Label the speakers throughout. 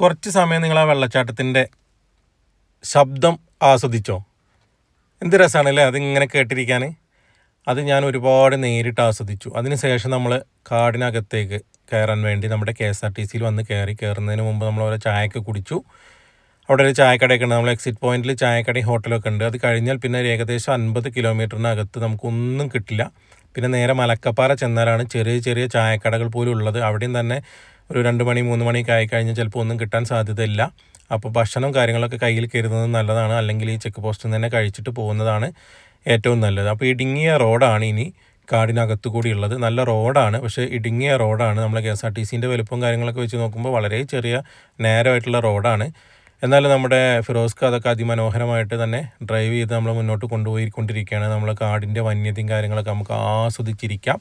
Speaker 1: കുറച്ച് സമയം നിങ്ങൾ ആ വെള്ളച്ചാട്ടത്തിൻ്റെ ശബ്ദം ആസ്വദിച്ചോ? എന്ത് രസമാണല്ലേ അതിങ്ങനെ കേട്ടിരിക്കാൻ. അത് ഞാൻ ഒരുപാട് നേരിട്ട് ആസ്വദിച്ചു. അതിനുശേഷം നമ്മൾ കാടിനകത്തേക്ക് കയറാൻ വേണ്ടി നമ്മുടെ KSRTCയിൽ വന്ന് കയറുന്നതിന് മുമ്പ് നമ്മൾ ഓരോ ചായയൊക്കെ കുടിച്ചു. അവിടെ ഒരു ചായക്കടയൊക്കെ ഉണ്ട്. നമ്മൾ എക്സിറ്റ് പോയിന്റിൽ ചായക്കടയും ഹോട്ടലൊക്കെ ഉണ്ട്. അത് കഴിഞ്ഞാൽ പിന്നെ ഏകദേശം 50 കിലോമീറ്ററിനകത്ത് നമുക്കൊന്നും കിട്ടില്ല. പിന്നെ നേരെ മലക്കപ്പാറ ചെന്നാലാണ് ചെറിയ ചെറിയ ചായക്കടകൾ പോലും ഉള്ളത്. അവിടെയും തന്നെ ഒരു 2 മണി 3 മണിയൊക്കെ ആയിക്കഴിഞ്ഞാൽ ചിലപ്പോൾ ഒന്നും കിട്ടാൻ സാധ്യതയില്ല. അപ്പോൾ ഭക്ഷണം കാര്യങ്ങളൊക്കെ കയ്യിൽ കരുതുന്നത് നല്ലതാണ്. അല്ലെങ്കിൽ ഈ ചെക്ക് പോസ്റ്റിൽ നിന്ന് തന്നെ കഴിച്ചിട്ട് പോകുന്നതാണ് ഏറ്റവും നല്ലത്. അപ്പോൾ ഇടുങ്ങിയ റോഡാണ് ഇനി കാടിനകത്തു കൂടി ഉള്ളത്. നല്ല റോഡാണ്, പക്ഷേ ഇടുങ്ങിയ റോഡാണ്. നമ്മൾ KSRTCൻ്റെ വലുപ്പം കാര്യങ്ങളൊക്കെ വെച്ച് നോക്കുമ്പോൾ വളരെ ചെറിയ നേരമായിട്ടുള്ള റോഡാണ്. എന്നാലും നമ്മുടെ ഫിറോസ്ക്ക് അതൊക്കെ അതിമനോഹരമായിട്ട് തന്നെ ഡ്രൈവ് ചെയ്ത് നമ്മൾ മുന്നോട്ട് കൊണ്ടുപോയിക്കൊണ്ടിരിക്കുകയാണ്. നമ്മൾ കാടിൻ്റെ വന്യതയും കാര്യങ്ങളൊക്കെ നമുക്ക് ആസ്വദിച്ചിരിക്കാം.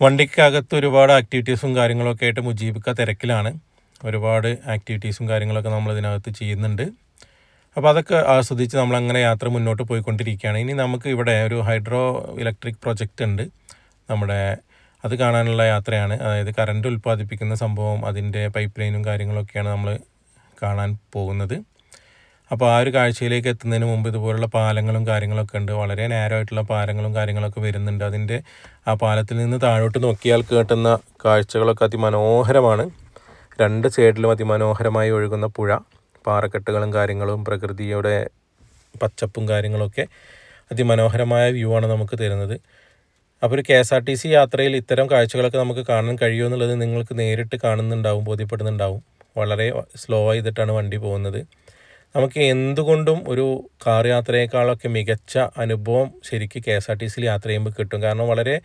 Speaker 1: വണ്ടിക്കകത്ത് ഒരുപാട് ആക്ടിവിറ്റീസും കാര്യങ്ങളൊക്കെ ആയിട്ട് മുജീബിക്ക തിരക്കിലാണ്. ഒരുപാട് ആക്ടിവിറ്റീസും കാര്യങ്ങളൊക്കെ നമ്മൾ ഇതിനകത്ത് ചെയ്യുന്നുണ്ട്. അപ്പോൾ അതൊക്കെ ആസ്വദിച്ച് നമ്മളങ്ങനെ യാത്ര മുന്നോട്ട് പോയിക്കൊണ്ടിരിക്കുകയാണ്. ഇനി നമുക്ക് ഇവിടെ ഒരു ഹൈഡ്രോ ഇലക്ട്രിക് പ്രൊജക്റ്റ് ഉണ്ട് നമ്മുടെ, അത് കാണാനുള്ള യാത്രയാണ്. അതായത് കറണ്ട് ഉൽപ്പാദിപ്പിക്കുന്ന സംഭവം, അതിൻ്റെ പൈപ്പ് ലൈനും കാര്യങ്ങളൊക്കെയാണ് നമ്മൾ കാണാൻ പോകുന്നത്. അപ്പോൾ ആ ഒരു കാഴ്ചയിലേക്ക് എത്തുന്നതിന് മുമ്പ് ഇതുപോലുള്ള പാലങ്ങളും കാര്യങ്ങളൊക്കെ ഉണ്ട്. വളരെ നേരമായിട്ടുള്ള പാലങ്ങളും കാര്യങ്ങളൊക്കെ വരുന്നുണ്ട്. അതിൻ്റെ ആ പാലത്തിൽ നിന്ന് താഴോട്ട് നോക്കിയാൽ കേട്ടുന്ന കാഴ്ചകളൊക്കെ അതിമനോഹരമാണ്. 2 സൈഡിലും അതിമനോഹരമായി ഒഴുകുന്ന പുഴ, പാറക്കെട്ടുകളും കാര്യങ്ങളും പ്രകൃതിയുടെ പച്ചപ്പും കാര്യങ്ങളൊക്കെ അതിമനോഹരമായ വ്യൂ ആണ് നമുക്ക് തരുന്നത്. അപ്പോൾ ഒരു KSRTC യാത്രയിൽ ഇത്തരം കാഴ്ചകളൊക്കെ നമുക്ക് കാണാൻ കഴിയുമോ എന്നുള്ളത് നിങ്ങൾക്ക് നേരിട്ട് കാണുന്നുണ്ടാവും, ബോധ്യപ്പെടുന്നുണ്ടാവും. വളരെ സ്ലോ ചെയ്തിട്ടാണ് വണ്ടി പോകുന്നത്. നമുക്ക് എന്തുകൊണ്ടും ഒരു കാർ യാത്രയേക്കാളൊക്കെ മികച്ച അനുഭവം ശരിക്കും KSRTCയിൽ യാത്ര ചെയ്യുമ്പോൾ കിട്ടും. കാരണം വളരെ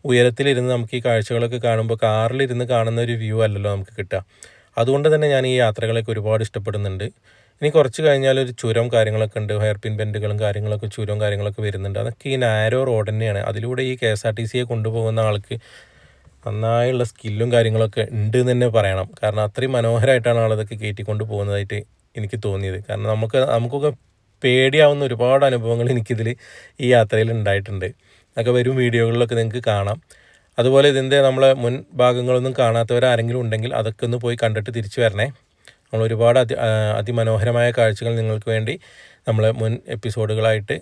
Speaker 1: ഉയരത്തിലിരുന്ന് നമുക്ക് ഈ കാഴ്ചകളൊക്കെ കാണുമ്പോൾ കാറിലിരുന്ന് കാണുന്ന ഒരു വ്യൂ അല്ലല്ലോ നമുക്ക് കിട്ടുക. അതുകൊണ്ട് തന്നെ ഞാൻ ഈ യാത്രകളൊക്കെ ഒരുപാട് ഇഷ്ടപ്പെടുന്നുണ്ട്. ഇനി കുറച്ച് കഴിഞ്ഞാൽ ഒരു ചുരം കാര്യങ്ങളൊക്കെ ഉണ്ട്. ഹെയർ പിൻ ബെൻഡുകളും കാര്യങ്ങളൊക്കെ ചുരം കാര്യങ്ങളൊക്കെ വരുന്നുണ്ട്. അതൊക്കെ ഈ നാരോ റോഡ് തന്നെയാണ്. അതിലൂടെ ഈ KSRTCയെ കൊണ്ടുപോകുന്ന ആൾക്ക് നന്നായുള്ള സ്കില്ലും കാര്യങ്ങളൊക്കെ ഉണ്ട് എന്ന് തന്നെ പറയണം. കാരണം അത്രയും മനോഹരമായിട്ടാണ് ആളതൊക്കെ കയറ്റിക്കൊണ്ട് പോകുന്നതായിട്ട് എനിക്ക് തോന്നിയത്. കാരണം നമുക്കൊക്കെ പേടിയാവുന്ന ഒരുപാട് അനുഭവങ്ങൾ എനിക്കിതിൽ ഈ യാത്രയിൽ ഉണ്ടായിട്ടുണ്ട്. അതൊക്കെ വരും വീഡിയോകളിലൊക്കെ നിങ്ങൾക്ക് കാണാം. അതുപോലെ ഇതിൻ്റെ നമ്മളെ മുൻ ഭാഗങ്ങളൊന്നും കാണാത്തവരാരെങ്കിലും ഉണ്ടെങ്കിൽ അതൊക്കെ ഒന്ന് പോയി കണ്ടിട്ട് തിരിച്ചു വരണേ. നമ്മൾ ഒരുപാട് അതിമനോഹരമായ കാഴ്ചകൾ നിങ്ങൾക്ക് വേണ്ടി നമ്മളെ മുൻ എപ്പിസോഡുകളായിട്ട്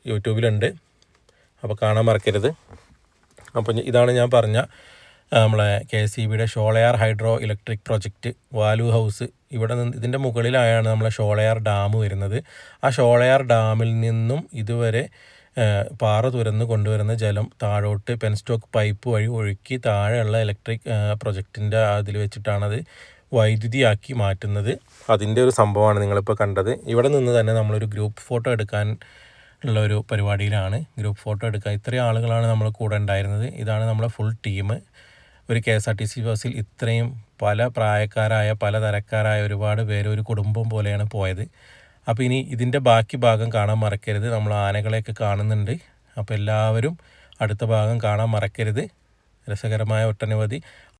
Speaker 1: യൂട്യൂബിലുണ്ട്. അപ്പോൾ കാണാൻ മറക്കരുത്. അപ്പോൾ ഇതാണ് ഞാൻ പറഞ്ഞ നമ്മളെ KSEBിയുടെ Sholayar hydro electric project valve house. ഇതിൻ്റെ മുകളിലായാണ് നമ്മളെ ഷോളയാർ ഡാം വരുന്നത്. ആ ഷോളയാർ ഡാമിൽ നിന്നും ഇതുവരെ പാറ തുരന്ന് കൊണ്ടുവരുന്ന ജലം താഴോട്ട് പെൻസ്റ്റോക്ക് പൈപ്പ് വഴി ഒഴുക്കി താഴെയുള്ള ഇലക്ട്രിക് പ്രൊജക്റ്റിൻ്റെ അതിൽ വെച്ചിട്ടാണത് വൈദ്യുതിയാക്കി മാറ്റുന്നത്. അതിൻ്റെ ഒരു സംഭവമാണ് നിങ്ങളിപ്പോൾ കണ്ടത്. ഇവിടെ നിന്ന് തന്നെ നമ്മളൊരു ഗ്രൂപ്പ് ഫോട്ടോ എടുക്കാൻ ഉള്ള ഒരു പരിപാടിയിലാണ്. ഗ്രൂപ്പ് ഫോട്ടോ എടുക്കുക. ഇത്രയും ആളുകളാണ് നമ്മൾ കൂടെ ഉണ്ടായിരുന്നത്. ഇതാണ് നമ്മളെ ഫുൾ ടീം. ഒരു KSRTC ബസ്സിൽ ഇത്രയും പല പ്രായക്കാരായ പല തരക്കാരായ ഒരുപാട് പേര് ഒരു കുടുംബം പോലെയാണ് പോയത്. അപ്പോൾ ഇനി ഇതിൻ്റെ ബാക്കി ഭാഗം കാണാൻ മറക്കരുത്. നമ്മൾ ആനകളെയൊക്കെ കാണുന്നുണ്ട്. അപ്പോൾ എല്ലാവരും അടുത്ത ഭാഗം കാണാൻ മറക്കരുത്. രസകരമായ ഒട്ടനവധി